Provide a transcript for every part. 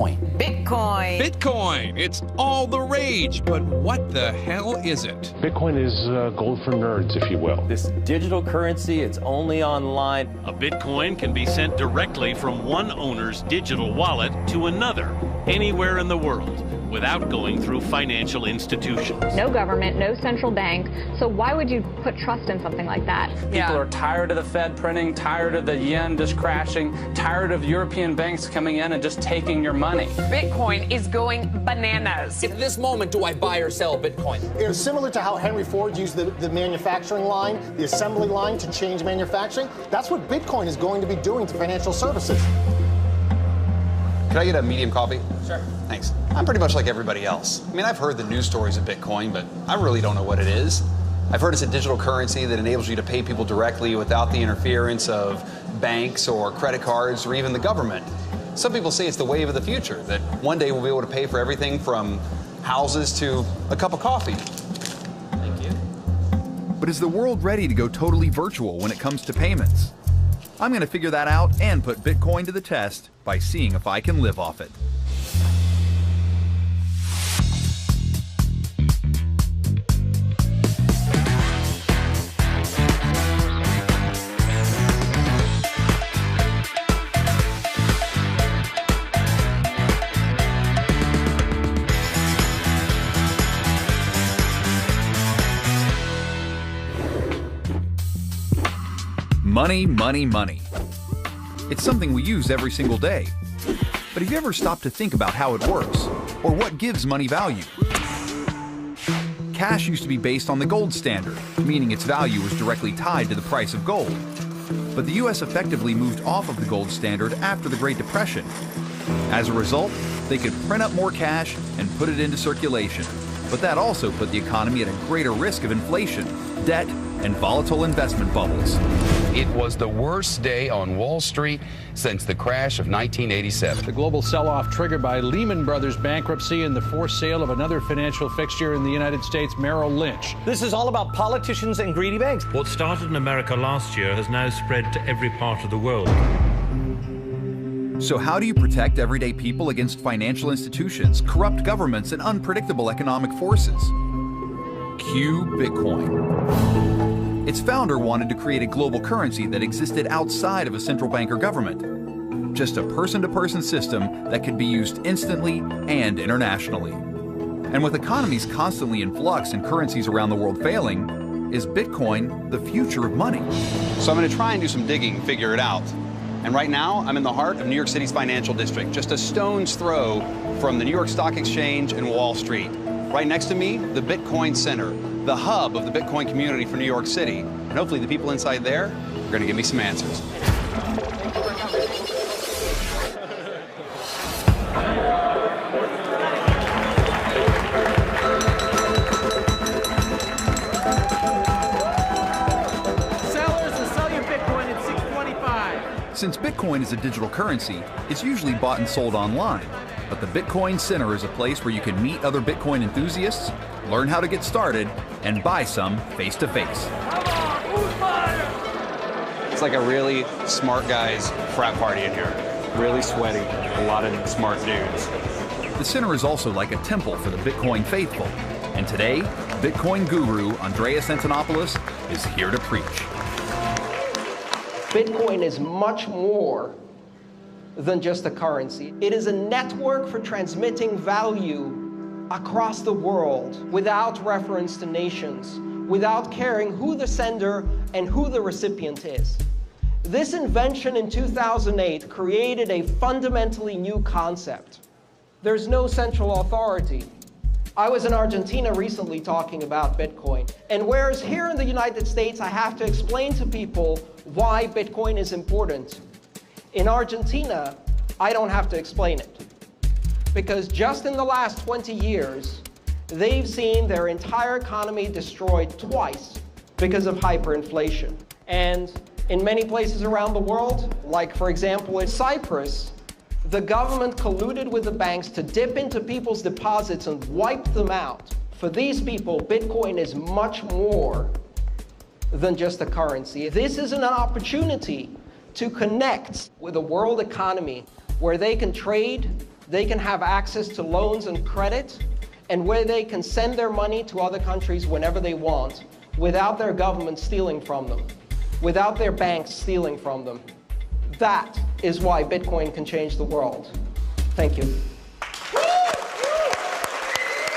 Bitcoin. Bitcoin. Bitcoin. It's all the rage, but what the hell is it? Bitcoin is gold for nerds, if you will. This digital currency, it's only online. A Bitcoin can be sent directly from one owner's digital wallet to another, anywhere in the world, without going through financial institutions. No government, no central bank. So why would you put trust in something like that? People are tired of the Fed printing, tired of the yen just crashing, tired of European banks coming in and just taking your money. Bitcoin is going bananas. At this moment, do I buy or sell Bitcoin? It's similar to how Henry Ford used the manufacturing line, the assembly line to change manufacturing. That's what Bitcoin is going to be doing to financial services. Could I get a medium coffee? Sure. Thanks. I'm pretty much like everybody else. I mean, I've heard the news stories of Bitcoin, but I really don't know what it is. I've heard it's a digital currency that enables you to pay people directly without the interference of banks or credit cards or even the government. Some people say it's the wave of the future, that one day we'll be able to pay for everything from houses to a cup of coffee. Thank you. But is the world ready to go totally virtual when it comes to payments? I'm going to figure that out and put Bitcoin to the test by seeing if I can live off it. Money, money, money. It's something we use every single day. But have you ever stopped to think about how it works, or what gives money value? Cash used to be based on the gold standard, meaning its value was directly tied to the price of gold. But the US effectively moved off of the gold standard after the Great Depression. As a result, they could print up more cash and put it into circulation. But that also put the economy at a greater risk of inflation, debt, and volatile investment bubbles. It was the worst day on Wall Street since the crash of 1987. The global sell-off triggered by Lehman Brothers bankruptcy and the forced sale of another financial fixture in the United States, Merrill Lynch. This is all about politicians and greedy banks. What started in America last year has now spread to every part of the world. So how do you protect everyday people against financial institutions, corrupt governments, and unpredictable economic forces? Cue Bitcoin. Its founder wanted to create a global currency that existed outside of a central bank or government. Just a person-to-person system that could be used instantly and internationally. And with economies constantly in flux and currencies around the world failing, is Bitcoin the future of money? So I'm going to try and do some digging, figure it out. And right now, I'm in the heart of New York City's financial district, just a stone's throw from the New York Stock Exchange and Wall Street. Right next to me, the Bitcoin Center, the hub of the Bitcoin community for New York City. And hopefully the people inside there are going to give me some answers. Sellers will sell your Bitcoin at $625. Since Bitcoin is a digital currency, it's usually bought and sold online. But the Bitcoin Center is a place where you can meet other Bitcoin enthusiasts, learn how to get started, and buy some face-to-face. It's like a really smart guy's frat party in here. Really sweaty, a lot of smart dudes. The center is also like a temple for the Bitcoin faithful. And today, Bitcoin guru Andreas Antonopoulos is here to preach. Bitcoin is much more than just a currency. It is a network for transmitting value across the world without reference to nations, without caring who the sender and who the recipient is. This invention in 2008 created a fundamentally new concept. There's no central authority. I was in Argentina recently talking about Bitcoin, and whereas here in the United States I have to explain to people why Bitcoin is important, in Argentina, I don't have to explain it. Because just in the last 20 years, they've seen their entire economy destroyed twice because of hyperinflation. And in many places around the world, like for example in Cyprus, the government colluded with the banks to dip into people's deposits and wipe them out. For these people, Bitcoin is much more than just a currency. This is an opportunity to connect with a world economy where they can trade, they can have access to loans and credit, and where they can send their money to other countries whenever they want without their government stealing from them, without their banks stealing from them. That is why Bitcoin can change the world. Thank you.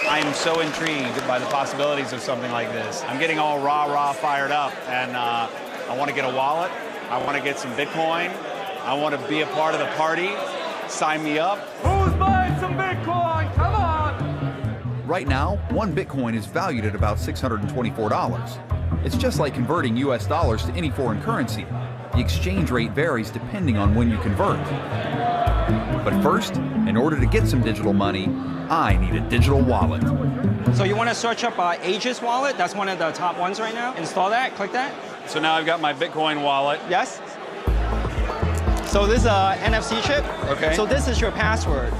I am so intrigued by the possibilities of something like this. I'm getting all rah-rah fired up, and I want to get a wallet. I want to get some Bitcoin. I want to be a part of the party. Sign me up. Who's buying some Bitcoin? Come on! Right now, one Bitcoin is valued at about $624. It's just like converting US dollars to any foreign currency. The exchange rate varies depending on when you convert. But first, in order to get some digital money, I need a digital wallet. So you want to search up Aegis wallet? That's one of the top ones right now. Install that, click that. So now I've got my Bitcoin wallet. Yes. So this is a NFC chip. Okay. So this is your password.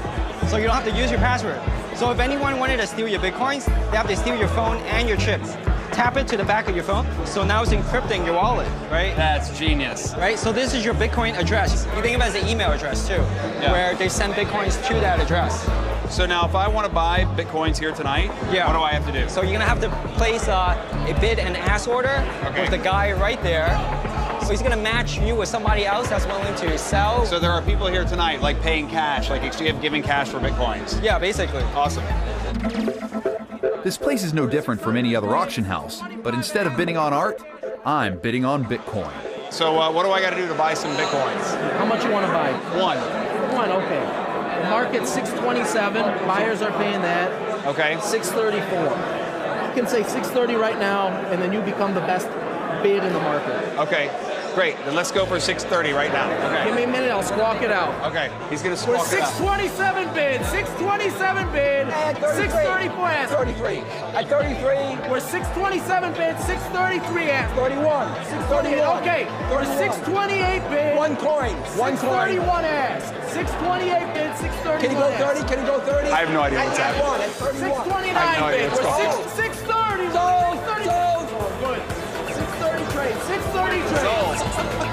So you don't have to use your password. So if anyone wanted to steal your Bitcoins, they have to steal your phone and your chips. Tap it to the back of your phone. So now it's encrypting your wallet, right? That's genius. Right, so this is your Bitcoin address. You think of it as an email address too, where they send Bitcoins to that address. So now if I want to buy Bitcoins here tonight, what do I have to do? So you're gonna have to place a bid and ask order with the guy right there. So he's gonna match you with somebody else that's willing to sell. So there are people here tonight like paying cash, like giving cash for Bitcoins. Yeah, basically. Awesome. This place is no different from any other auction house, but instead of bidding on art, I'm bidding on Bitcoin. So what do I got to do to buy some Bitcoins? How much you want to buy? One. One, okay. The market's 627. Buyers are paying that. Okay. 634. You can say 630 right now, and then you become the best bid in the market. Okay. Great. Then let's go for 630 right now. Okay. Give me a minute. I'll squawk it out. Okay. He's gonna squawk it out. 627 bid. 627 bid. 634 ask. 33. At 33. We're 627 bid. 633 ask. 31. 631. Okay. We're 628 bid. One coin. One coin. 631 ask. 628 bid. 631. Can you go 30? Can you go 30? I have no idea what's happening. At 31. 629 I have no idea bid. what's We're going on. 630. Sold. 630. Good. 630 trade. 630 trade. Sold.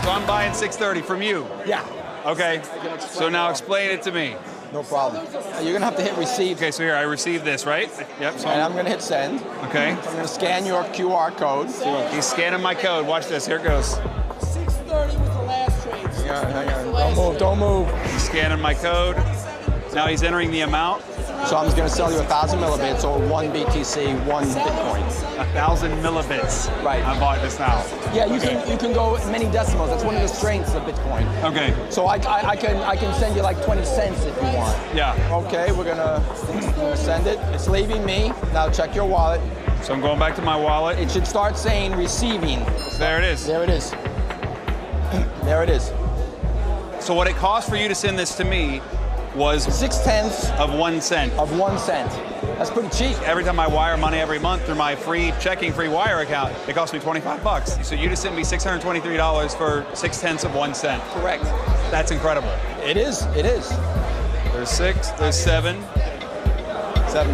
So I'm buying 630 from you. Yeah. Okay. So now explain it to me. No problem. You're gonna have to hit receive. Okay, so here I received this, right? Yep. So And I'm gonna hit send. Okay. I'm gonna scan your QR code. He's scanning my code. Watch this. Here it goes. 630 was the last trade. Hang on. Don't move. Don't move. He's scanning my code. Now he's entering the amount. So I'm just gonna sell you 1,000 millibits or 1 BTC, 1 Bitcoin. 1,000 millibits. Right. I bought this now. Yeah, you can go many decimals. That's one of the strengths of Bitcoin. Okay. So I can send you like 20 cents if you want. Yeah. Okay, we're gonna send it. It's leaving me. Now check your wallet. So I'm going back to my wallet. It should start saying receiving. There it is. There it is. There it is. So what it cost for you to send this to me was 0.6 of 1 cent. Of 1 cent. That's pretty cheap. Every time I wire money every month through my free wire account, it costs me 25 bucks. So you just sent me $623 for 0.6 of 1 cent. Correct. That's incredible. It is. It is. There's 6. There's 7. 70.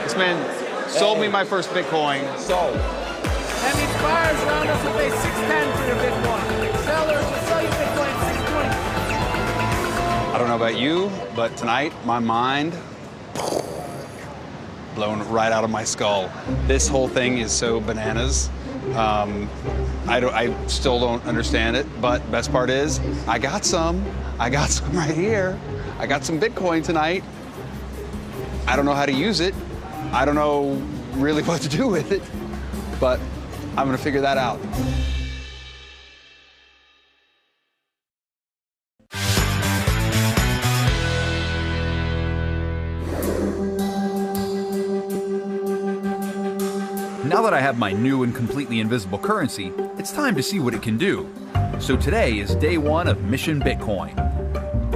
This man sold me my first Bitcoin. Sold. That means buyers around us will pay 610 for your Bitcoin. Sellers will sell you Bitcoin 620. I don't know about you, but tonight my mind blown right out of my skull. This whole thing is so bananas. I still don't understand it, but best part is I got some right here. I got some Bitcoin tonight. I don't know how to use it. I don't know really what to do with it, but I'm gonna figure that out. Now that I have my new and completely invisible currency, it's time to see what it can do. So today is day 1 of Mission Bitcoin.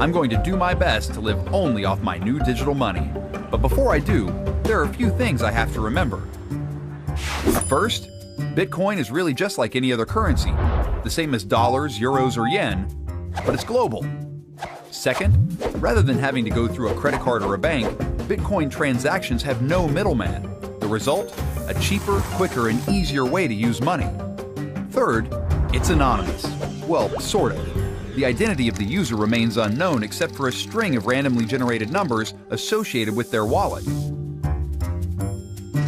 I'm going to do my best to live only off my new digital money. But before I do, there are a few things I have to remember. First, Bitcoin is really just like any other currency, the same as dollars, euros, or yen, but it's global. Second, rather than having to go through a credit card or a bank, Bitcoin transactions have no middleman. The result? A cheaper, quicker, and easier way to use money. Third, it's anonymous. Well, sort of. The identity of the user remains unknown except for a string of randomly generated numbers associated with their wallet.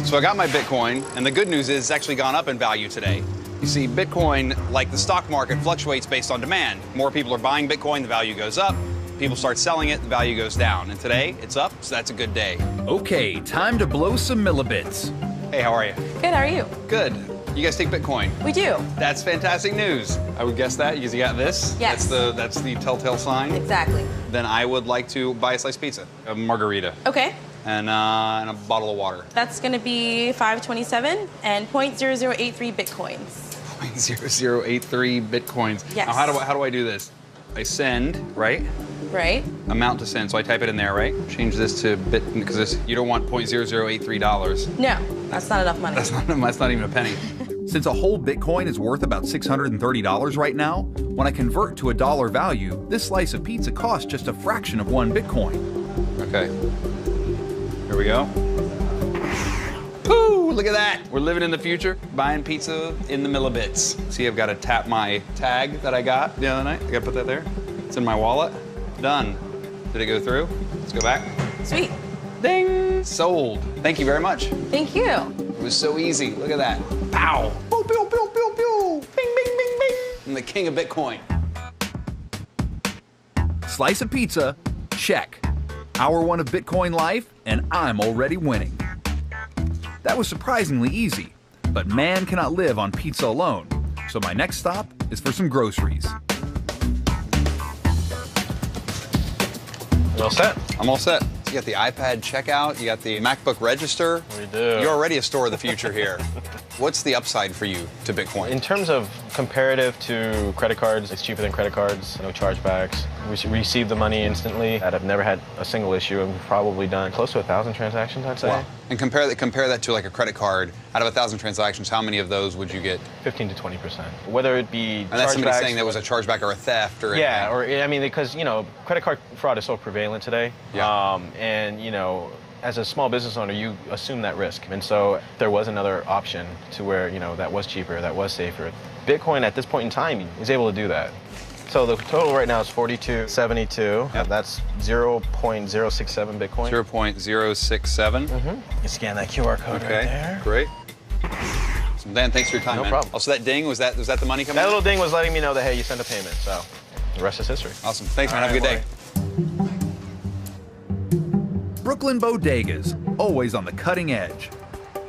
So I got my Bitcoin, and the good news is it's actually gone up in value today. You see, Bitcoin, like the stock market, fluctuates based on demand. More people are buying Bitcoin, the value goes up. People start selling it, the value goes down. And today, it's up, so that's a good day. Okay, time to blow some millibits. Hey, how are you? Good, how are you? Good. You guys take Bitcoin? We do. That's fantastic news. I would guess that because you got this. Yes. That's the telltale sign. Exactly. Then I would like to buy a slice of pizza, a margarita, Okay. and a bottle of water. That's going to be $5.27 and 0.0083 bitcoins. 0.0083 bitcoins. Yes. Now, how do I do this? I send, right? Right. Amount to send. So I type it in there, right? Change this to bit because you don't want $0.0083. No, that's not enough money. That's not even a penny. Since a whole Bitcoin is worth about $630 right now, when I convert to a dollar value, this slice of pizza costs just a fraction of 1 Bitcoin. Okay. Here we go. Ooh, look at that. We're living in the future, buying pizza in the millibits. See, I've got to tap my tag that I got the other night. I got to put that there. It's in my wallet. Done. Did it go through? Let's go back. Sweet. Ding. Sold. Thank you very much. Thank you. It was so easy. Look at that. Pow. Pew, pew, pew, pew, pew. Bing, bing, bing, bing. I'm the king of Bitcoin. Slice of pizza, check. Hour 1 of Bitcoin life, and I'm already winning. That was surprisingly easy, but man cannot live on pizza alone, so my next stop is for some groceries. You all set? I'm all set. You got the iPad checkout, you got the MacBook register. We do. You're already a store of the future here. What's the upside for you to Bitcoin? In terms of comparative to credit cards, it's cheaper than credit cards, no chargebacks. We receive the money instantly. I've never had a single issue, and we've probably done close to 1,000 transactions, I'd say. Wow. And compare that to like a credit card. Out of 1,000 transactions, how many of those would you get? 15 to 20%. Whether it be and that's somebody saying there was a chargeback or a theft or yeah, or I mean, because credit card fraud is so prevalent today. Yeah. And as a small business owner, you assume that risk. And so there was another option to where, that was cheaper, that was safer. Bitcoin at this point in time is able to do that. So the total right now is 4272. Yep. That's 0.067 Bitcoin. 0.067. Mm-hmm. You scan that QR code right there. Great. So Dan, thanks for your time, No man. problem. Also, that ding, was that the money coming That in? little ding was letting me know that, hey, you sent a payment. So the rest is history. Awesome. Thanks, man. Have a good day. Brooklyn bodegas, always on the cutting edge.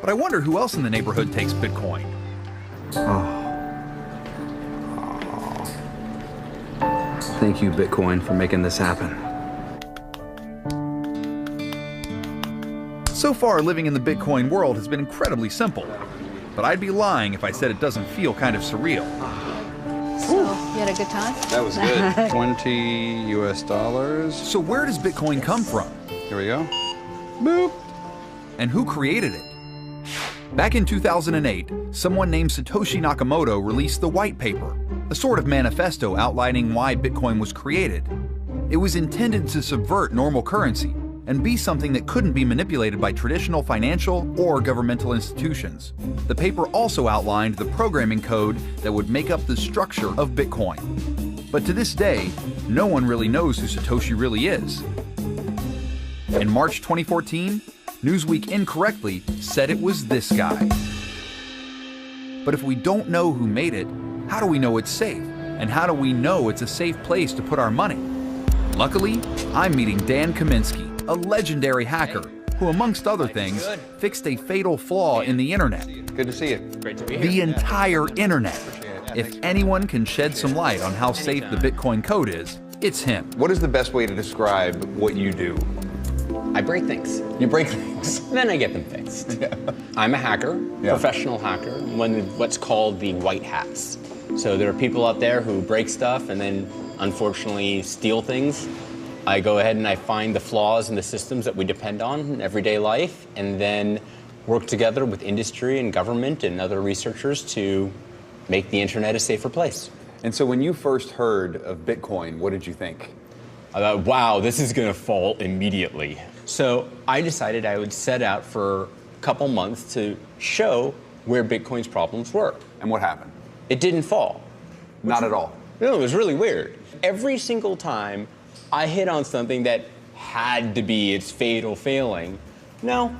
But I wonder who else in the neighborhood takes Bitcoin. Thank you, Bitcoin, for making this happen. So far, living in the Bitcoin world has been incredibly simple. But I'd be lying if I said it doesn't feel kind of surreal. So, you had a good time? That was good. 20 US dollars. So where does Bitcoin come from? Here we go. Boop. And who created it? Back in 2008, someone named Satoshi Nakamoto released the white paper, a sort of manifesto outlining why Bitcoin was created. It was intended to subvert normal currency and be something that couldn't be manipulated by traditional financial or governmental institutions. The paper also outlined the programming code that would make up the structure of Bitcoin. But to this day, no one really knows who Satoshi really is. In March 2014, Newsweek incorrectly said it was this guy. But if we don't know who made it, how do we know it's safe? And how do we know it's a safe place to put our money? Luckily, I'm meeting Dan Kaminsky, a legendary hacker who, amongst other things, fixed a fatal flaw in the internet. Good to see you. Great to be here. The entire internet. If anyone can shed some light on how safe the Bitcoin code is, it's him. What is the best way to describe what you do? I break things. You break things? Then I get them fixed. Yeah. I'm a hacker, professional hacker, one of what's called the white hats. So there are people out there who break stuff and then unfortunately steal things. I go ahead and I find the flaws in the systems that we depend on in everyday life and then work together with industry and government and other researchers to make the internet a safer place. And so when you first heard of Bitcoin, what did you think? I thought, wow, this is going to fall immediately. So I decided I would set out for a couple months to show where Bitcoin's problems were. And what happened? It didn't fall. Not at all. No, it was really weird. Every single time I hit on something that had to be its fatal failing, no,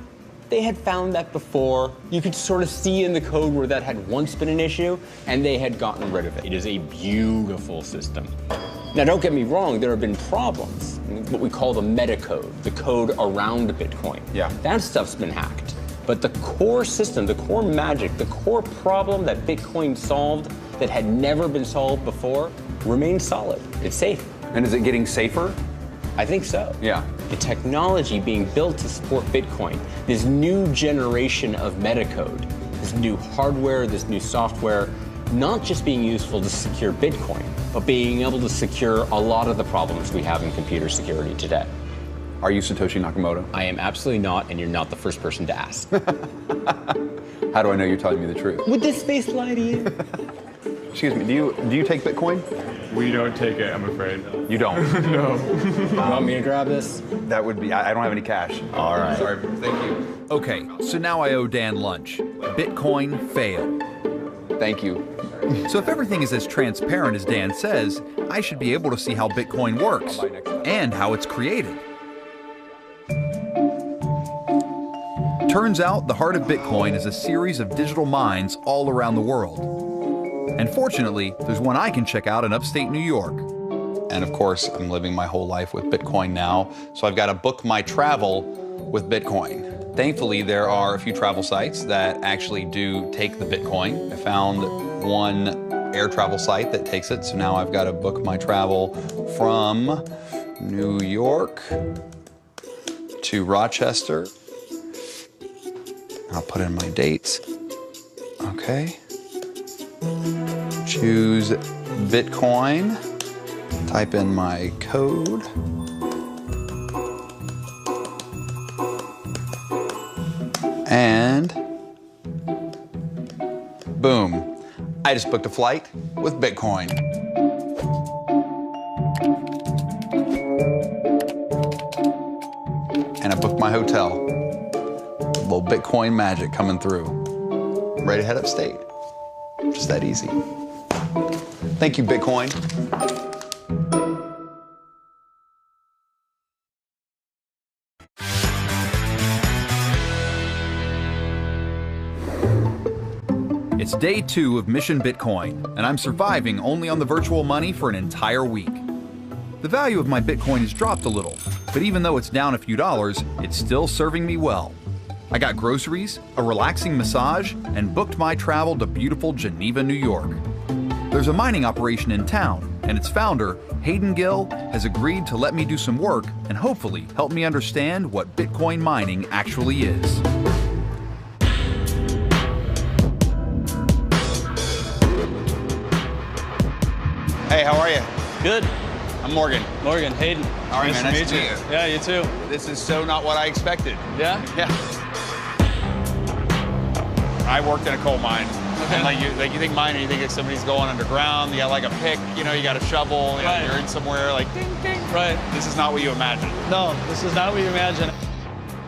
they had found that before. You could sort of see in the code where that had once been an issue, and they had gotten rid of it. It is a beautiful system. Now, don't get me wrong, there have been problems, what we call the metacode, the code around Bitcoin. Yeah. That stuff's been hacked. But the core system, the core magic, the core problem that Bitcoin solved that had never been solved before remains solid. It's safe. And is it getting safer? I think so. Yeah. The technology being built to support Bitcoin, this new generation of metacode, this new hardware, this new software, not just being useful to secure Bitcoin, but being able to secure a lot of the problems we have in computer security today. Are you Satoshi Nakamoto? I am absolutely not, and you're not the first person to ask. How do I know you're telling me the truth? Would this face lie to you? Excuse me, do you take Bitcoin? We don't take it, I'm afraid. You don't? No. You want me to grab this? That would be, I don't have any cash. All right. Sorry, thank you. Okay, so now I owe Dan lunch. Bitcoin failed. Thank you. So if everything is as transparent as Dan says, I should be able to see how Bitcoin works and how it's created. Turns out the heart of Bitcoin is a series of digital mines all around the world. And fortunately, there's one I can check out in upstate New York. And of course, I'm living my whole life with Bitcoin now, so I've got to book my travel with Bitcoin. Thankfully, there are a few travel sites that actually do take the Bitcoin. I found one air travel site that takes it, so now I've got to book my travel from New York to Rochester. I'll put in my dates. Okay. Choose Bitcoin. Type in my code. And boom, I just booked a flight with Bitcoin. And I booked my hotel. A little Bitcoin magic coming through. I'm ready to head upstate. Just that easy. Thank you, Bitcoin. It's day 2 of Mission Bitcoin, and I'm surviving only on the virtual money for an entire week. The value of my Bitcoin has dropped a little, but even though it's down a few dollars, it's still serving me well. I got groceries, a relaxing massage, and booked my travel to beautiful Geneva, New York. There's a mining operation in town, and its founder, Hayden Gill, has agreed to let me do some work and hopefully help me understand what Bitcoin mining actually is. Hey, how are you? Good. I'm Morgan. Morgan, Hayden. All right, nice man, to nice meet to you. meet you. Yeah, you too. This is so not what I expected. Yeah? Yeah. I worked in a coal mine. Okay. And like you think mining, you think it's somebody's going underground, you got like a pick, you know, you got a shovel, you know, Right. you're in somewhere like ding, ding. Right. This is not what you imagine. No, this is not what you imagine.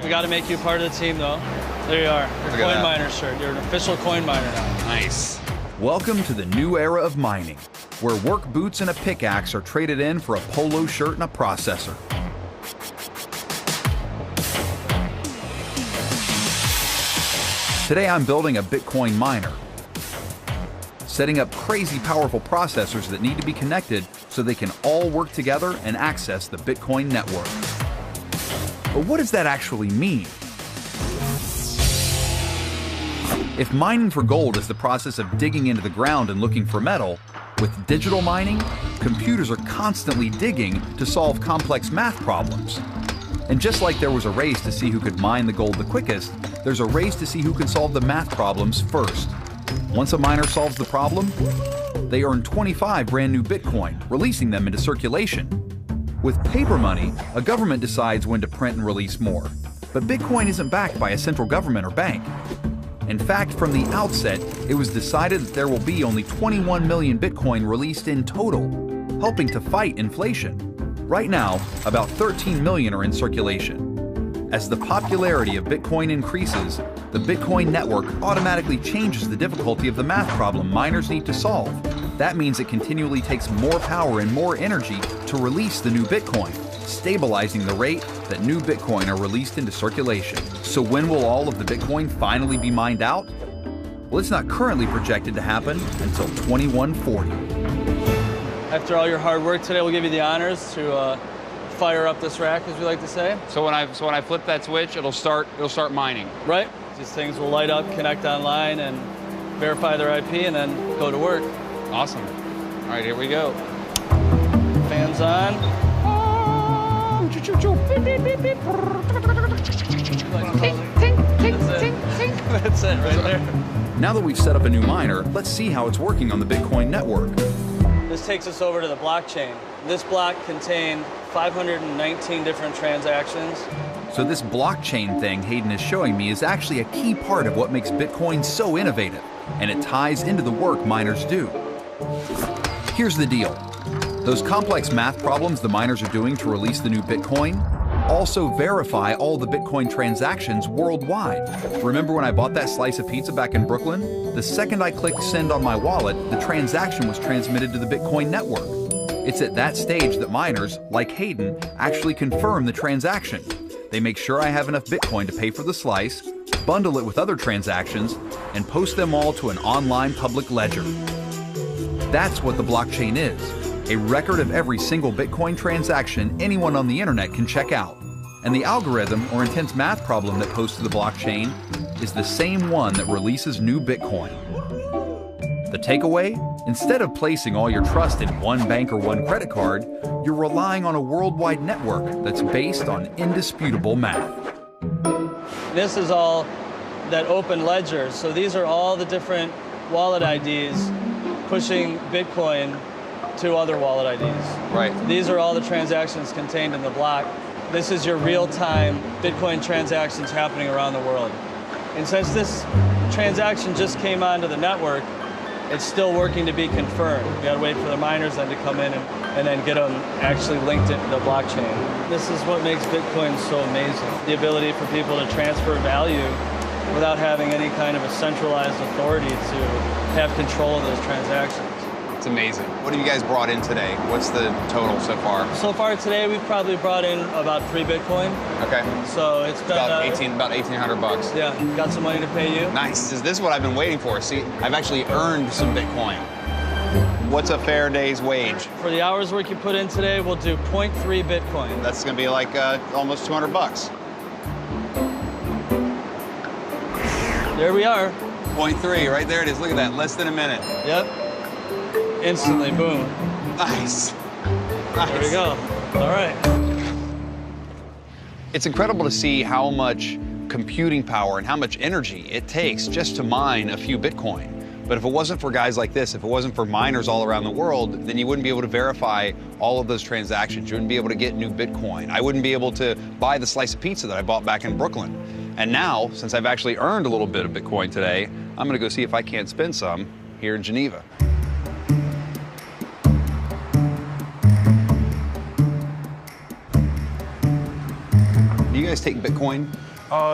We got to make you part of the team, though. There you are. Your Look at coin that. miner shirt. You're an official coin miner now. Nice. Welcome to the new era of mining, where work boots and a pickaxe are traded in for a polo shirt and a processor. Today I'm building a Bitcoin miner, setting up crazy powerful processors that need to be connected so they can all work together and access the Bitcoin network. But what does that actually mean? If mining for gold is the process of digging into the ground and looking for metal, with digital mining, computers are constantly digging to solve complex math problems. And just like there was a race to see who could mine the gold the quickest, there's a race to see who can solve the math problems first. Once a miner solves the problem, they earn 25 brand new Bitcoin, releasing them into circulation. With paper money, a government decides when to print and release more. But Bitcoin isn't backed by a central government or bank. In fact, from the outset, it was decided that there will be only 21 million Bitcoin released in total, helping to fight inflation. Right now, about 13 million are in circulation. As the popularity of Bitcoin increases, the Bitcoin network automatically changes the difficulty of the math problem miners need to solve, That means it continually takes more power and more energy to release the new Bitcoin, stabilizing the rate that new Bitcoin are released into circulation. So when will all of the Bitcoin finally be mined out? Well, it's not currently projected to happen until 2140. After all your hard work today, we'll give you the honors to fire up this rack, as we like to say. So when I flip that switch, it'll start mining. Right. These things will light up, connect online, and verify their IP, and then go to work. Awesome. All right, here we go. Fans on. That's it right there. Now that we've set up a new miner, let's see how it's working on the Bitcoin network. This takes us over to the blockchain. This block contained 519 different transactions. So this blockchain thing Hayden is showing me is actually a key part of what makes Bitcoin so innovative, and it ties into the work miners do. Here's the deal. Those complex math problems the miners are doing to release the new Bitcoin also verify all the Bitcoin transactions worldwide. Remember when I bought that slice of pizza back in Brooklyn? The second I clicked send on my wallet, the transaction was transmitted to the Bitcoin network. It's at that stage that miners, like Hayden, actually confirm the transaction. They make sure I have enough Bitcoin to pay for the slice, bundle it with other transactions, and post them all to an online public ledger. That's what the blockchain is, a record of every single Bitcoin transaction anyone on the internet can check out. And the algorithm or intense math problem that posts to the blockchain is the same one that releases new Bitcoin. The takeaway? Instead of placing all your trust in one bank or one credit card, you're relying on a worldwide network that's based on indisputable math. This is all that open ledger. So these are all the different wallet IDs pushing Bitcoin to other wallet IDs. Right. These are all the transactions contained in the block. This is your real-time Bitcoin transactions happening around the world. And since this transaction just came onto the network, it's still working to be confirmed. We gotta wait for the miners then to come in and then get them actually linked into the blockchain. This is what makes Bitcoin so amazing. The ability for people to transfer value without having any kind of a centralized authority to have control of those transactions. It's amazing. What have you guys brought in today? What's the total so far? So far today, we've probably brought in about 3 Bitcoin. Okay. So it's been about $1,800. Yeah, got some money to pay you. Nice. This is what I've been waiting for. See, I've actually earned some Bitcoin. What's a fair day's wage? For the hours work you put in today, we'll do 0.3 Bitcoin. That's gonna be like almost $200. There we are. 0.3, right there it is. Look at that, less than a minute. Yep. Instantly, boom. Nice. There we go. All right. It's incredible to see how much computing power and how much energy it takes just to mine a few Bitcoin. But if it wasn't for guys like this, if it wasn't for miners all around the world, then you wouldn't be able to verify all of those transactions. You wouldn't be able to get new Bitcoin. I wouldn't be able to buy the slice of pizza that I bought back in Brooklyn. And now, since I've actually earned a little bit of Bitcoin today, I'm gonna go see if I can't spend some here in Geneva. Do you guys take Bitcoin?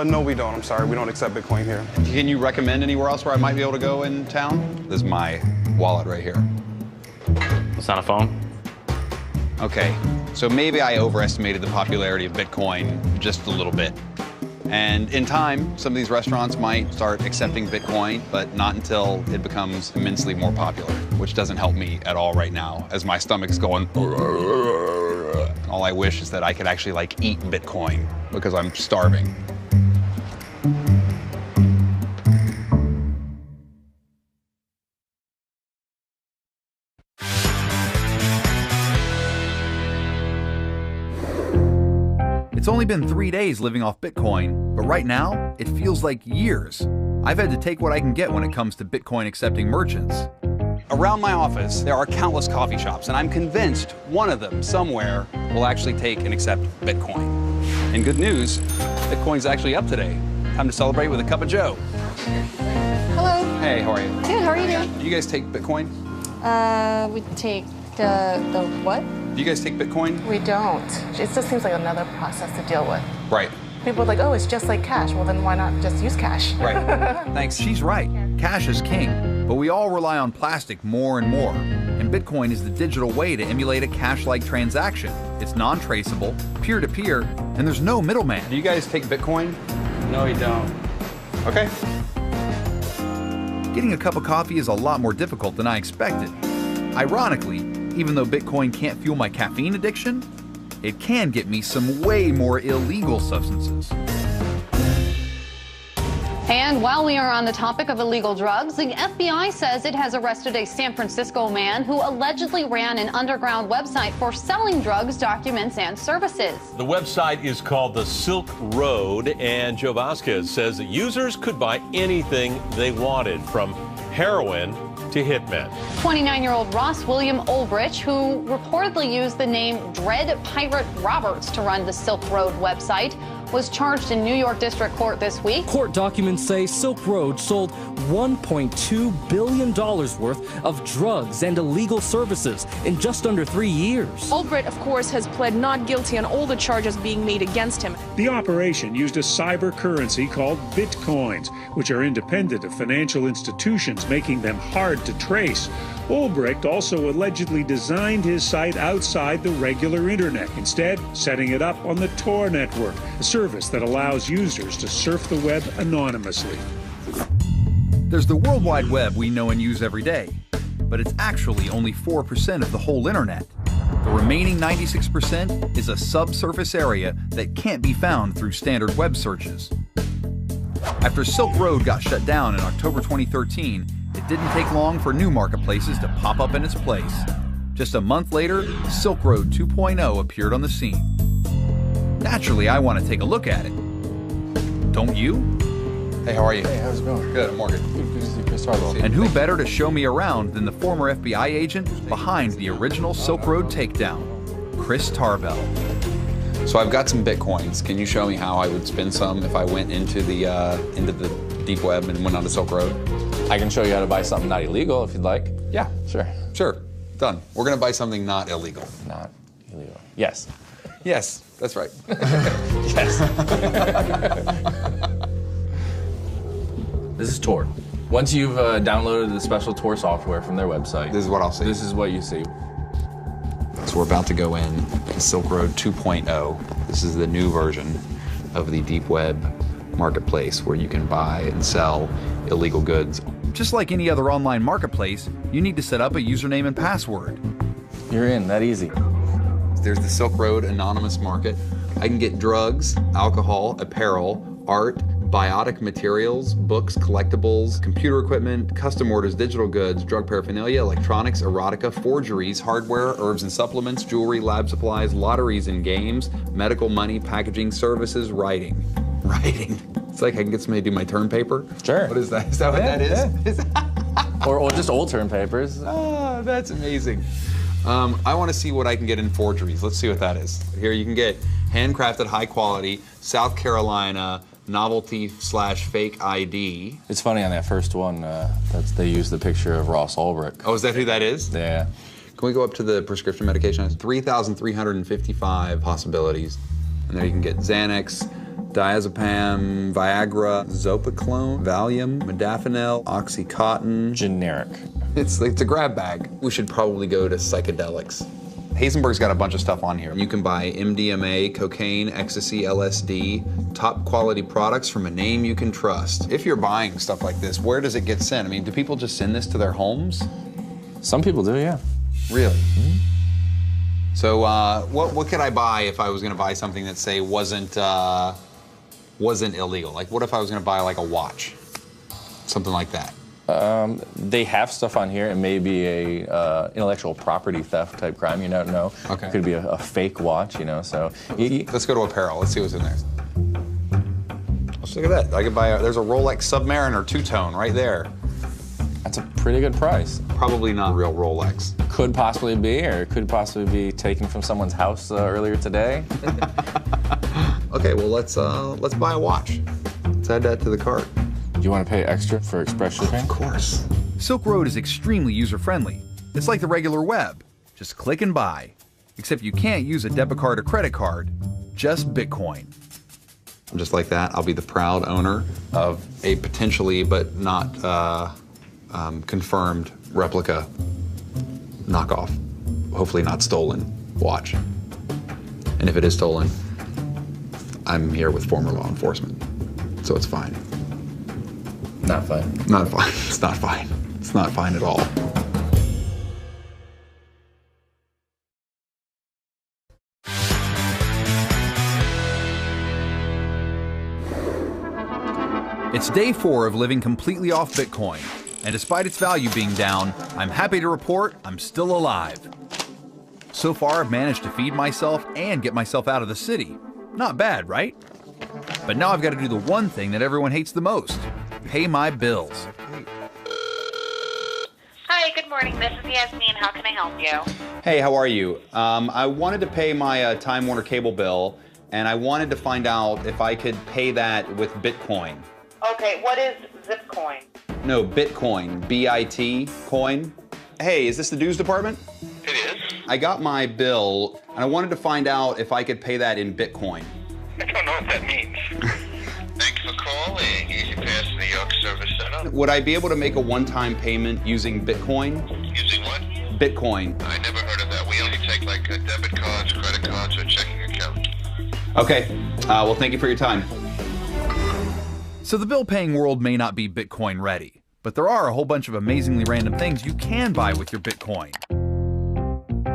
No, we don't. I'm sorry. We don't accept Bitcoin here. Can you recommend anywhere else where I might be able to go in town? This is my wallet right here. It's not a phone? Okay, so maybe I overestimated the popularity of Bitcoin just a little bit. And in time, some of these restaurants might start accepting Bitcoin, but not until it becomes immensely more popular, which doesn't help me at all right now, as my stomach's going. All I wish is that I could actually like eat Bitcoin because I'm starving. It's only been 3 days living off Bitcoin, but right now, it feels like years. I've had to take what I can get when it comes to Bitcoin accepting merchants. Around my office, there are countless coffee shops, and I'm convinced one of them somewhere will actually take and accept Bitcoin. And good news, Bitcoin's actually up today. Time to celebrate with a cup of Joe. Hello. Hey, how are you? Good, how are you doing? Do you guys take Bitcoin? We take the what? Do you guys take Bitcoin? We don't. It just seems like another process to deal with. Right. People are like, oh, it's just like cash. Well, then why not just use cash? Right. Thanks. She's right. Cash is king. But we all rely on plastic more and more, and Bitcoin is the digital way to emulate a cash-like transaction. It's non-traceable, peer-to-peer, and there's no middleman. Do you guys take Bitcoin? No, we don't. Okay. Getting a cup of coffee is a lot more difficult than I expected. Ironically, even though Bitcoin can't fuel my caffeine addiction, it can get me some way more illegal substances. And while we are on the topic of illegal drugs, the FBI says it has arrested a San Francisco man who allegedly ran an underground website for selling drugs, documents, and services. The website is called the Silk Road, and Joe Vasquez says that users could buy anything they wanted, from heroin to hitmen. 29-year-old Ross William Ulbrich, who reportedly used the name Dread Pirate Roberts to run the Silk Road website, was charged in New York District Court this week. Court documents say Silk Road sold $1.2 billion worth of drugs and illegal services in just under 3 years. Ulbricht, of course, has pled not guilty on all the charges being made against him. The operation used a cyber currency called Bitcoins, which are independent of financial institutions, making them hard to trace. Ulbricht also allegedly designed his site outside the regular internet, instead setting it up on the Tor network, a service that allows users to surf the web anonymously. There's the World Wide Web we know and use every day, but it's actually only 4% of the whole internet. The remaining 96% is a subsurface area that can't be found through standard web searches. After Silk Road got shut down in October 2013, it didn't take long for new marketplaces to pop up in its place. Just a month later, Silk Road 2.0 appeared on the scene. Naturally, I want to take a look at it. Don't you? Hey, how are you? Hey, how's it going? Good, I'm Morgan. And who better to show me around than the former FBI agent behind the original Silk Road takedown, Chris Tarbell. So I've got some Bitcoins. Can you show me how I would spend some if I went into the deep web and went on the Silk Road? I can show you how to buy something not illegal if you'd like. Yeah. Sure. Sure. Done. We're going to buy something not illegal. Not illegal. Yes. Yes, that's right. Yes. This is Tor. Once you've downloaded the special Tor software from their website, this is what I'll see. This is what you see. So we're about to go in to Silk Road 2.0. This is the new version of the deep web marketplace where you can buy and sell illegal goods. Just like any other online marketplace, you need to set up a username and password. You're in, that easy. There's the Silk Road Anonymous Market. I can get drugs, alcohol, apparel, art, biotic materials, books, collectibles, computer equipment, custom orders, digital goods, drug paraphernalia, electronics, erotica, forgeries, hardware, herbs and supplements, jewelry, lab supplies, lotteries and games, medical money, packaging, services, writing. Writing. It's like I can get somebody to do my term paper. Sure. What is that? Is that what that is? Yeah. or just old term papers. Oh, that's amazing. I want to see what I can get in forgeries. Let's see what that is. Here you can get handcrafted, high quality, South Carolina, novelty/fake ID. It's funny on that first one, they use the picture of Ross Ulbricht. Oh, is that who that is? Yeah. Can we go up to the prescription medication? It's 3,355 possibilities. And there you can get Xanax, diazepam, Viagra, Zopiclone, Valium, modafinil, Oxycontin. Generic. It's a grab bag. We should probably go to psychedelics. Hazenberg's got a bunch of stuff on here. You can buy MDMA, cocaine, ecstasy, LSD, top quality products from a name you can trust. If you're buying stuff like this, where does it get sent? I mean, do people just send this to their homes? Some people do, yeah. Really? Mm-hmm. So what could I buy if I was gonna buy something that, say, wasn't illegal? Like, what if I was gonna buy like a watch? Something like that. They have stuff on here. It may be a intellectual property theft type crime. You don't know. Okay. It could be a fake watch. You know. So let's go to apparel. Let's see what's in there. Let's look at that. I could buy. There's a Rolex Submariner two-tone right there. That's a pretty good price. Probably not real Rolex. Could possibly be, or it could possibly be taken from someone's house earlier today. Okay. Well, let's buy a watch. Let's add that to the cart. Do you want to pay extra for express shipping? Of course. Silk Road is extremely user-friendly. It's like the regular web. Just click and buy. Except you can't use a debit card or credit card, just Bitcoin. Just like that, I'll be the proud owner of a potentially, but not confirmed replica knockoff, hopefully not stolen, watch. And if it is stolen, I'm here with former law enforcement, so it's fine. Not fine. Not fine. It's not fine. It's not fine at all. It's day 4 of living completely off Bitcoin, and despite its value being down, I'm happy to report I'm still alive. So far, I've managed to feed myself and get myself out of the city. Not bad, right? But now I've got to do the one thing that everyone hates the most: pay my bills. Hi, good morning. This is Yasmin. How can I help you? Hey, how are you? I wanted to pay my Time Warner cable bill, and I wanted to find out if I could pay that with Bitcoin. Okay, what is Zipcoin? No, Bitcoin. B-I-T, coin. Hey, is this the dues department? It is. I got my bill, and I wanted to find out if I could pay that in Bitcoin. I don't know what that means. Thanks for calling. Easy Pass New York Service Center. Would I be able to make a one-time payment using Bitcoin? Using what? Bitcoin. I never heard of that. We only take like debit cards, credit cards, or checking account. Okay. Well, thank you for your time. So the bill-paying world may not be Bitcoin ready, but there are a whole bunch of amazingly random things you can buy with your Bitcoin.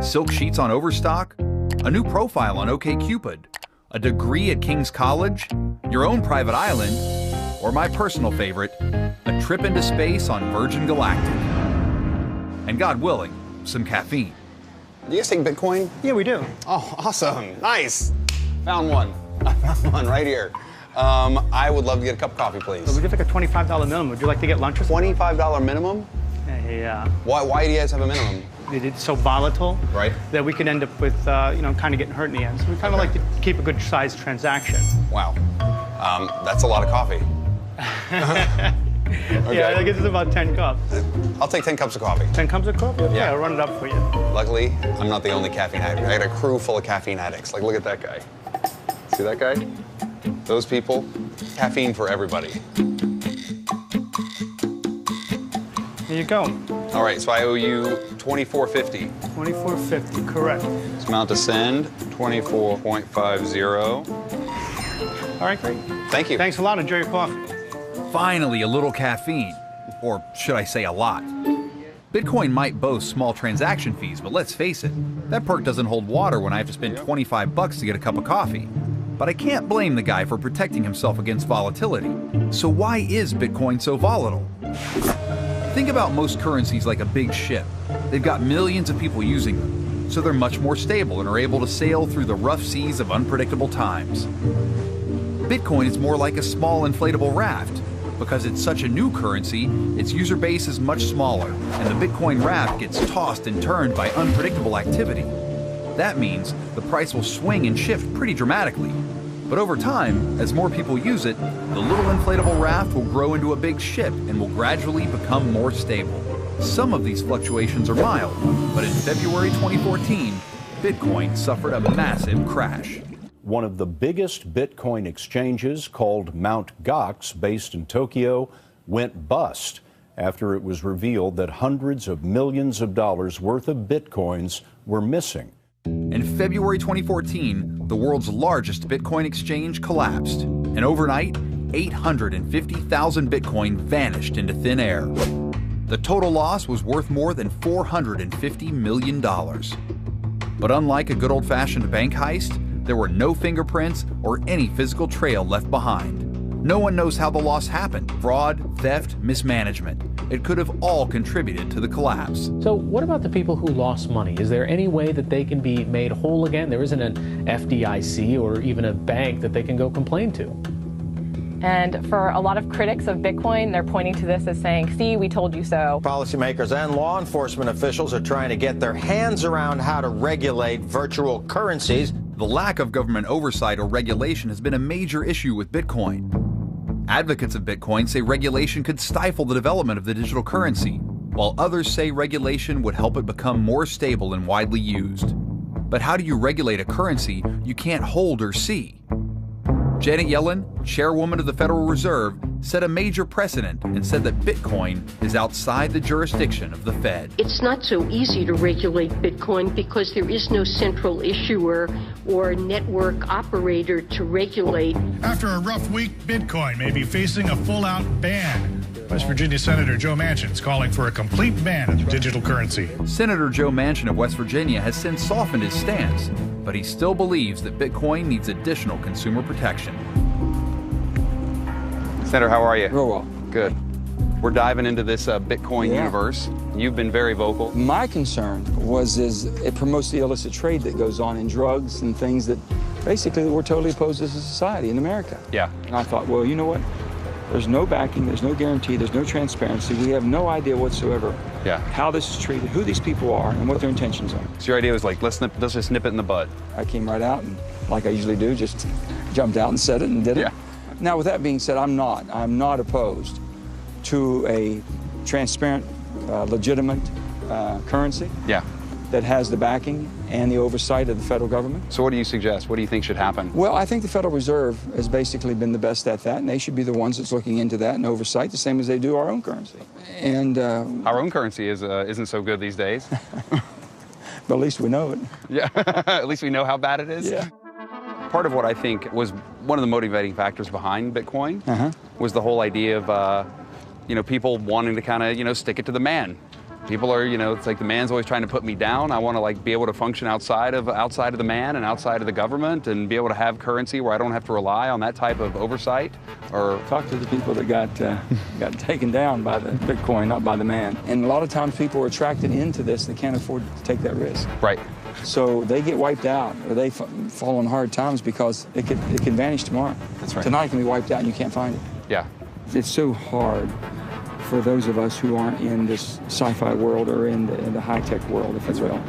Silk sheets on Overstock, a new profile on OkCupid, a degree at King's College, your own private island, or my personal favorite, a trip into space on Virgin Galactic. And God willing, some caffeine. Do you guys take Bitcoin? Yeah, we do. Oh, awesome. Nice. Found one. I found one right here. I would love to get a cup of coffee, please. So we get like a $25 minimum. Would you like to get lunch or something? $25 minimum? Yeah. Why do you guys have a minimum? It's so volatile, right? That we could end up with, kind of getting hurt in the end. So we kind of like to keep a good sized transaction. Wow. That's a lot of coffee. Okay. Yeah, I guess it's about 10 cups. I'll take 10 cups of coffee. 10 cups of coffee? Okay, Yeah. I'll run it up for you. Luckily, I'm not the only caffeine addict. I got a crew full of caffeine addicts. Like, look at that guy. See that guy? Those people, caffeine for everybody. Here you go. All right, so I owe you $24.50. $24.50, correct. This amount to send, $24.50. All right, great. Thank you. Thanks a lot. Enjoy your coffee. Finally, a little caffeine. Or should I say a lot? Bitcoin might boast small transaction fees, but let's face it, that perk doesn't hold water when I have to spend $25 to get a cup of coffee. But I can't blame the guy for protecting himself against volatility. So why is Bitcoin so volatile? Think about most currencies like a big ship. They've got millions of people using them, so they're much more stable and are able to sail through the rough seas of unpredictable times. Bitcoin is more like a small inflatable raft. Because it's such a new currency, its user base is much smaller, and the Bitcoin raft gets tossed and turned by unpredictable activity. That means the price will swing and shift pretty dramatically. But over time, as more people use it, the little inflatable raft will grow into a big ship and will gradually become more stable. Some of these fluctuations are mild, but in February 2014, Bitcoin suffered a massive crash. One of the biggest Bitcoin exchanges, called Mt. Gox, based in Tokyo, went bust after it was revealed that hundreds of millions of dollars worth of Bitcoins were missing. In February 2014, the world's largest Bitcoin exchange collapsed, and overnight, 850,000 Bitcoin vanished into thin air. The total loss was worth more than $450 million. But unlike a good old-fashioned bank heist, there were no fingerprints or any physical trail left behind. No one knows how the loss happened. Fraud, theft, mismanagement. It could have all contributed to the collapse. So what about the people who lost money? Is there any way that they can be made whole again? There isn't an FDIC or even a bank that they can go complain to. And for a lot of critics of Bitcoin, they're pointing to this as saying, see, we told you so. Policymakers and law enforcement officials are trying to get their hands around how to regulate virtual currencies. The lack of government oversight or regulation has been a major issue with Bitcoin. Advocates of Bitcoin say regulation could stifle the development of the digital currency, while others say regulation would help it become more stable and widely used. But how do you regulate a currency you can't hold or see? Janet Yellen, chairwoman of the Federal Reserve, set a major precedent and said that Bitcoin is outside the jurisdiction of the Fed. It's not so easy to regulate Bitcoin because there is no central issuer or network operator to regulate. After a rough week, Bitcoin may be facing a full-out ban. West Virginia Senator Joe Manchin is calling for a complete ban of digital currency. Senator Joe Manchin of West Virginia has since softened his stance, but he still believes that Bitcoin needs additional consumer protection. Senator, how are you? Real well. Good. We're diving into this Bitcoin universe. You've been very vocal. My concern is it promotes the illicit trade that goes on in drugs and things that basically we're totally opposed as a society in America. Yeah. And I thought, well, you know what? There's no backing, there's no guarantee, there's no transparency. We have no idea whatsoever how this is treated, who these people are, and what their intentions are. So your idea was like, let's just nip it in the bud. I came right out and, like I usually do, just jumped out and said it and did it. Now, with that being said, I'm not opposed to a transparent, legitimate currency that has the backing and the oversight of the federal government. So what do you suggest? What do you think should happen? Well, I think the Federal Reserve has basically been the best at that, and they should be the ones that's looking into that and oversight, the same as they do our own currency. And our own currency isn't so good these days. But at least we know it. Yeah, at least we know how bad it is. Yeah. Part of what I think was one of the motivating factors behind Bitcoin was the whole idea of, people wanting to kind of, stick it to the man. People are, it's like the man's always trying to put me down. I want to like be able to function outside of the man and outside of the government and be able to have currency where I don't have to rely on that type of oversight. Or talk to the people that got taken down by the Bitcoin, not by the man. And a lot of times people are attracted into this. They can't afford to take that risk. Right. So they get wiped out, or they fall on hard times because it can vanish tomorrow. That's right. Tonight it can be wiped out and you can't find it. Yeah. It's so hard for those of us who aren't in this sci-fi world or in the high-tech world, if you will,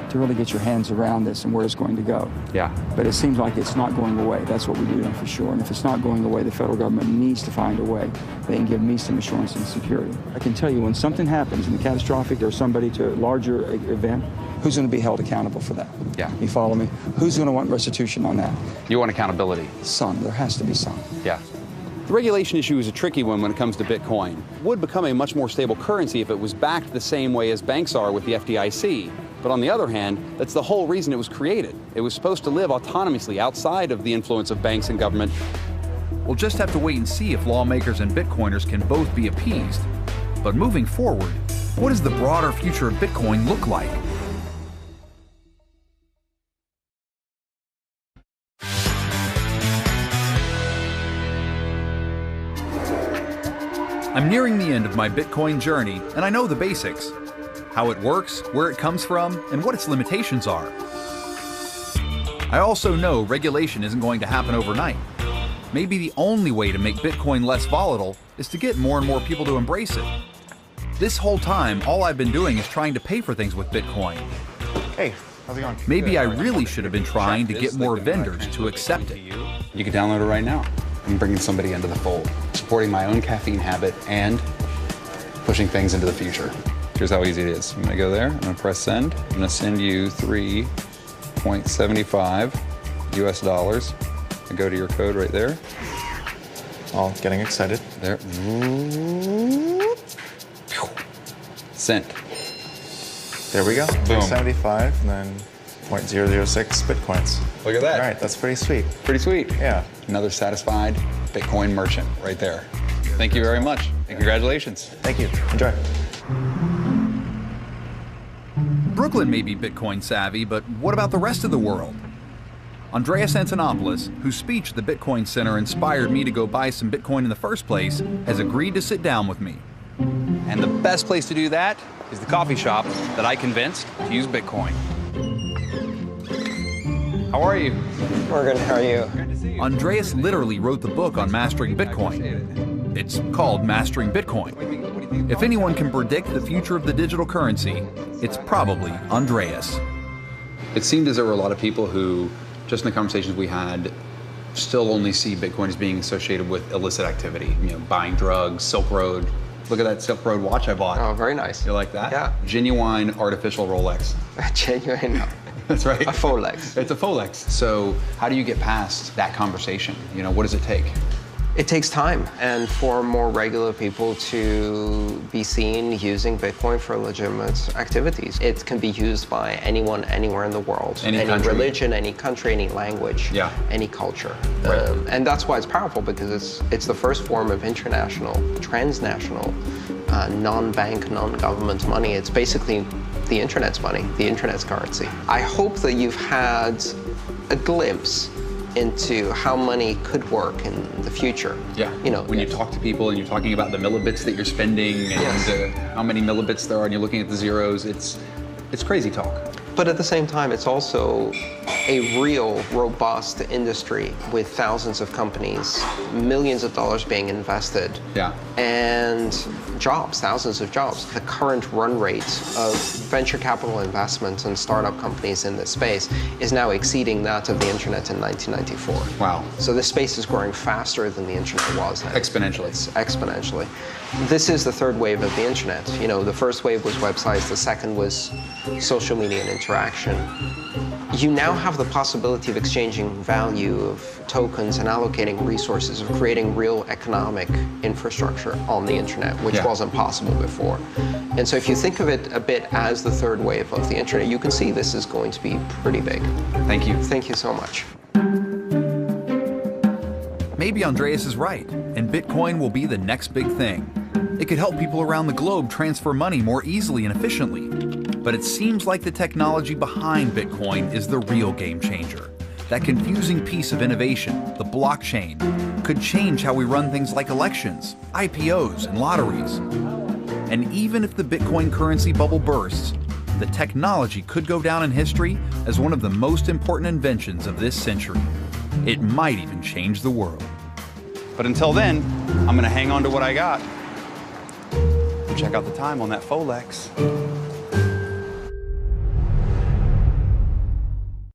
to really get your hands around this and where it's going to go. Yeah. But it seems like it's not going away. That's what we do know for sure. And if it's not going away, the federal government needs to find a way. They can give me some assurance and security. I can tell you when something happens in the catastrophic or somebody to a larger event, who's going to be held accountable for that? Yeah. You follow me? Who's going to want restitution on that? You want accountability. Some. There has to be some. Yeah. The regulation issue is a tricky one when it comes to Bitcoin. It would become a much more stable currency if it was backed the same way as banks are with the FDIC. But on the other hand, that's the whole reason it was created. It was supposed to live autonomously outside of the influence of banks and government. We'll just have to wait and see if lawmakers and Bitcoiners can both be appeased. But moving forward, what does the broader future of Bitcoin look like? I'm nearing the end of my Bitcoin journey, and I know the basics. How it works, where it comes from, and what its limitations are. I also know regulation isn't going to happen overnight. Maybe the only way to make Bitcoin less volatile is to get more and more people to embrace it. This whole time, all I've been doing is trying to pay for things with Bitcoin. Hey, how's it going? Maybe I really should have been trying to get more vendors to accept it. You can download it right now. I'm bringing somebody into the fold, supporting my own caffeine habit and pushing things into the future. Here's how easy it is. I'm gonna go there, I'm gonna press send. I'm gonna send you 3.75 US dollars. I go to your code right there. All getting excited. There. Sent. There we go. Boom. 375 and then 0.006 Bitcoins. Look at that. All right, that's pretty sweet. Pretty sweet. Yeah. Another satisfied Bitcoin merchant right there. Thank you very much, and congratulations. Thank you. Enjoy. Brooklyn may be Bitcoin savvy, but what about the rest of the world? Andreas Antonopoulos, whose speech at the Bitcoin Center inspired me to go buy some Bitcoin in the first place, has agreed to sit down with me. And the best place to do that is the coffee shop that I convinced to use Bitcoin. How are you? Morgan, how are you? Andreas literally wrote the book on mastering Bitcoin. It's called Mastering Bitcoin. If anyone can predict the future of the digital currency, it's probably Andreas. It seemed as there were a lot of people who, just in the conversations we had, still only see Bitcoin as being associated with illicit activity. Buying drugs, Silk Road. Look at that Silk Road watch I bought. Oh, very nice. You like that? Yeah. Genuine artificial Rolex. Genuine. That's right. A Folex. It's a Folex. So how do you get past that conversation? What does it take? It takes time, and for more regular people to be seen using Bitcoin for legitimate activities. It can be used by anyone, anywhere in the world. Any religion, any country, any language, any culture. Right. And that's why it's powerful, because it's the first form of international, transnational, non-bank, non-government money. It's basically the internet's money, the internet's currency. I hope that you've had a glimpse into how money could work in the future. Yeah. You know, when you talk to people and you're talking about the millibits that you're spending and how many millibits there are, and you're looking at the zeros, it's crazy talk. But at the same time, it's also a real, robust industry with thousands of companies, millions of dollars being invested, and jobs, thousands of jobs. The current run rate of venture capital investment and startup companies in this space is now exceeding that of the internet in 1994. Wow. So this space is growing faster than the internet was. Exponentially. It's exponentially. This is the third wave of the internet. You know, the first wave was websites, the second was social media and interaction. You now have the possibility of exchanging value of tokens and allocating resources, of creating real economic infrastructure on the internet, which wasn't possible before. And so if you think of it a bit as the third wave of the internet, you can see this is going to be pretty big. Thank you. Thank you so much. Maybe Andreas is right, and Bitcoin will be the next big thing. It could help people around the globe transfer money more easily and efficiently. But it seems like the technology behind Bitcoin is the real game changer. That confusing piece of innovation, the blockchain, could change how we run things like elections, IPOs, and lotteries. And even if the Bitcoin currency bubble bursts, the technology could go down in history as one of the most important inventions of this century. It might even change the world. But until then, I'm going to hang on to what I got. Check out the time on that Folex.